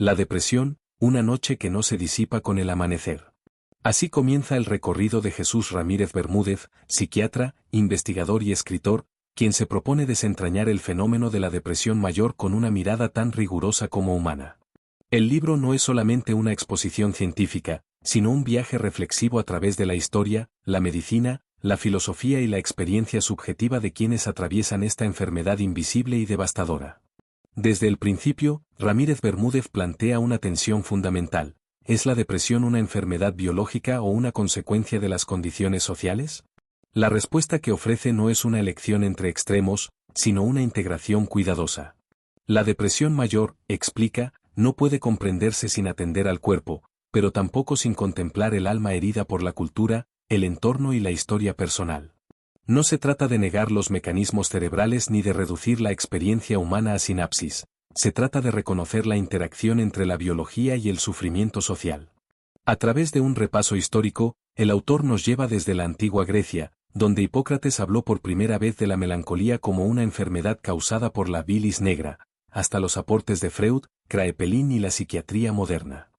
La depresión, una noche que no se disipa con el amanecer. Así comienza el recorrido de Jesús Ramírez Bermúdez, psiquiatra, investigador y escritor, quien se propone desentrañar el fenómeno de la depresión mayor con una mirada tan rigurosa como humana. El libro no es solamente una exposición científica, sino un viaje reflexivo a través de la historia, la medicina, la filosofía y la experiencia subjetiva de quienes atraviesan esta enfermedad invisible y devastadora. Desde el principio, Ramírez Bermúdez plantea una tensión fundamental. ¿Es la depresión una enfermedad biológica o una consecuencia de las condiciones sociales? La respuesta que ofrece no es una elección entre extremos, sino una integración cuidadosa. La depresión mayor, explica, no puede comprenderse sin atender al cuerpo, pero tampoco sin contemplar el alma herida por la cultura, el entorno y la historia personal. No se trata de negar los mecanismos cerebrales ni de reducir la experiencia humana a sinapsis, se trata de reconocer la interacción entre la biología y el sufrimiento social. A través de un repaso histórico, el autor nos lleva desde la antigua Grecia, donde Hipócrates habló por primera vez de la melancolía como una enfermedad causada por la bilis negra, hasta los aportes de Freud, Kraepelin y la psiquiatría moderna.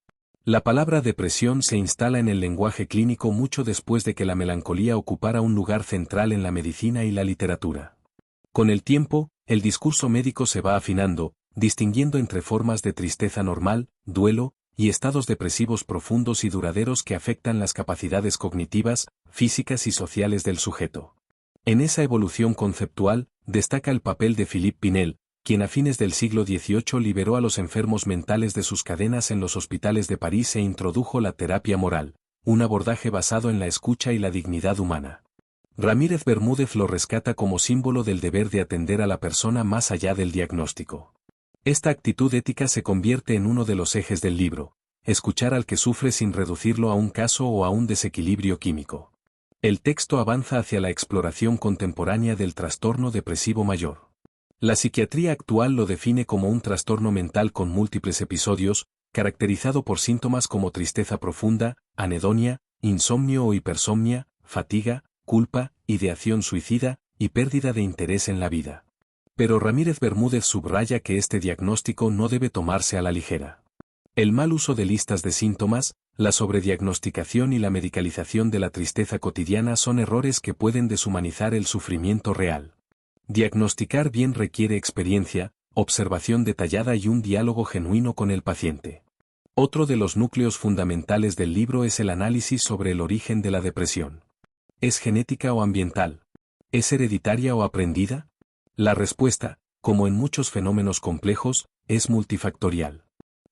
La palabra depresión se instala en el lenguaje clínico mucho después de que la melancolía ocupara un lugar central en la medicina y la literatura. Con el tiempo, el discurso médico se va afinando, distinguiendo entre formas de tristeza normal, duelo, y estados depresivos profundos y duraderos que afectan las capacidades cognitivas, físicas y sociales del sujeto. En esa evolución conceptual, destaca el papel de Philippe Pinel, quien a fines del siglo XVIII liberó a los enfermos mentales de sus cadenas en los hospitales de París e introdujo la terapia moral, un abordaje basado en la escucha y la dignidad humana. Ramírez Bermúdez lo rescata como símbolo del deber de atender a la persona más allá del diagnóstico. Esta actitud ética se convierte en uno de los ejes del libro, escuchar al que sufre sin reducirlo a un caso o a un desequilibrio químico. El texto avanza hacia la exploración contemporánea del trastorno depresivo mayor. La psiquiatría actual lo define como un trastorno mental con múltiples episodios, caracterizado por síntomas como tristeza profunda, anedonia, insomnio o hipersomnia, fatiga, culpa, ideación suicida, y pérdida de interés en la vida. Pero Ramírez Bermúdez subraya que este diagnóstico no debe tomarse a la ligera. El mal uso de listas de síntomas, la sobrediagnosticación y la medicalización de la tristeza cotidiana son errores que pueden deshumanizar el sufrimiento real. Diagnosticar bien requiere experiencia, observación detallada y un diálogo genuino con el paciente. Otro de los núcleos fundamentales del libro es el análisis sobre el origen de la depresión. ¿Es genética o ambiental? ¿Es hereditaria o aprendida? La respuesta, como en muchos fenómenos complejos, es multifactorial.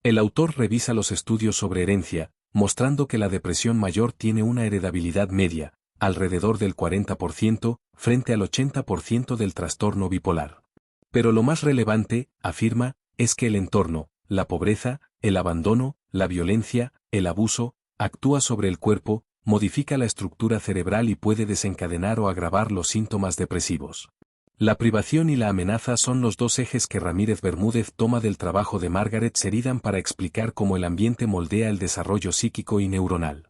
El autor revisa los estudios sobre herencia, mostrando que la depresión mayor tiene una heredabilidad media, alrededor del 40%, frente al 80% del trastorno bipolar. Pero lo más relevante, afirma, es que el entorno, la pobreza, el abandono, la violencia, el abuso, actúa sobre el cuerpo, modifica la estructura cerebral y puede desencadenar o agravar los síntomas depresivos. La privación y la amenaza son los dos ejes que Ramírez Bermúdez toma del trabajo de Margaret Sheridan para explicar cómo el ambiente moldea el desarrollo psíquico y neuronal.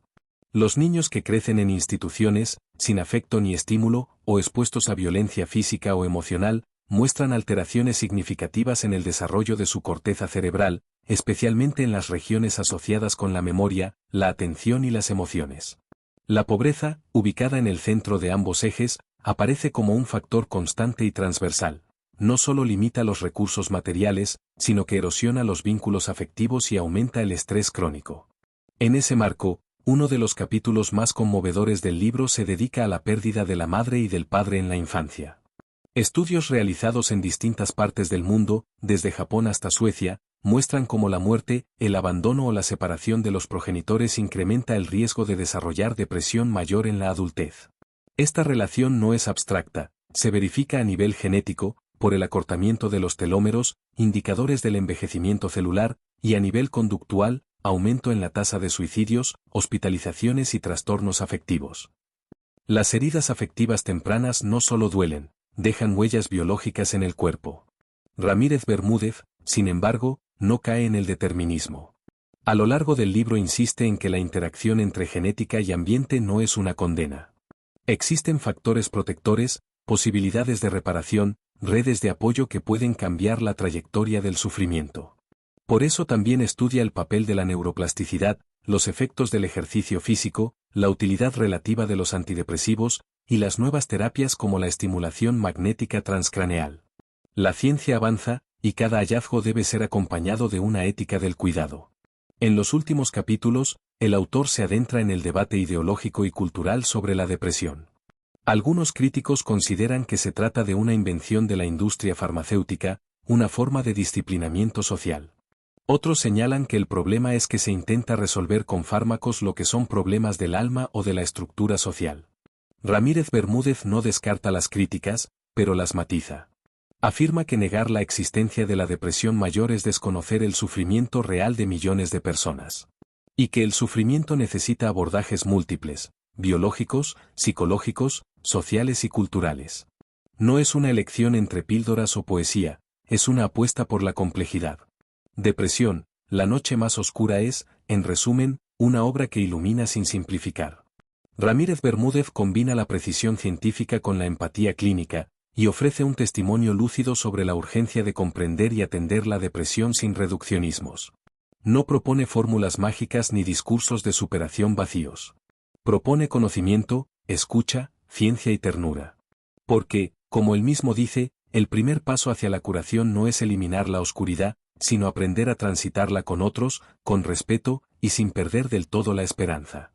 Los niños que crecen en instituciones, sin afecto ni estímulo, o expuestos a violencia física o emocional, muestran alteraciones significativas en el desarrollo de su corteza cerebral, especialmente en las regiones asociadas con la memoria, la atención y las emociones. La pobreza, ubicada en el centro de ambos ejes, aparece como un factor constante y transversal. No solo limita los recursos materiales, sino que erosiona los vínculos afectivos y aumenta el estrés crónico. En ese marco, uno de los capítulos más conmovedores del libro se dedica a la pérdida de la madre y del padre en la infancia. Estudios realizados en distintas partes del mundo, desde Japón hasta Suecia, muestran cómo la muerte, el abandono o la separación de los progenitores incrementa el riesgo de desarrollar depresión mayor en la adultez. Esta relación no es abstracta, se verifica a nivel genético, por el acortamiento de los telómeros, indicadores del envejecimiento celular, y a nivel conductual, aumento en la tasa de suicidios, hospitalizaciones y trastornos afectivos. Las heridas afectivas tempranas no solo duelen, dejan huellas biológicas en el cuerpo. Ramírez Bermúdez, sin embargo, no cae en el determinismo. A lo largo del libro insiste en que la interacción entre genética y ambiente no es una condena. Existen factores protectores, posibilidades de reparación, redes de apoyo que pueden cambiar la trayectoria del sufrimiento. Por eso también estudia el papel de la neuroplasticidad, los efectos del ejercicio físico, la utilidad relativa de los antidepresivos, y las nuevas terapias como la estimulación magnética transcraneal. La ciencia avanza, y cada hallazgo debe ser acompañado de una ética del cuidado. En los últimos capítulos, el autor se adentra en el debate ideológico y cultural sobre la depresión. Algunos críticos consideran que se trata de una invención de la industria farmacéutica, una forma de disciplinamiento social. Otros señalan que el problema es que se intenta resolver con fármacos lo que son problemas del alma o de la estructura social. Ramírez Bermúdez no descarta las críticas, pero las matiza. Afirma que negar la existencia de la depresión mayor es desconocer el sufrimiento real de millones de personas. Y que el sufrimiento necesita abordajes múltiples, biológicos, psicológicos, sociales y culturales. No es una elección entre píldoras o poesía, es una apuesta por la complejidad. Depresión, la noche más oscura es, en resumen, una obra que ilumina sin simplificar. Ramírez Bermúdez combina la precisión científica con la empatía clínica, y ofrece un testimonio lúcido sobre la urgencia de comprender y atender la depresión sin reduccionismos. No propone fórmulas mágicas ni discursos de superación vacíos. Propone conocimiento, escucha, ciencia y ternura. Porque, como él mismo dice, el primer paso hacia la curación no es eliminar la oscuridad, sino aprender a transitarla con otros, con respeto, y sin perder del todo la esperanza.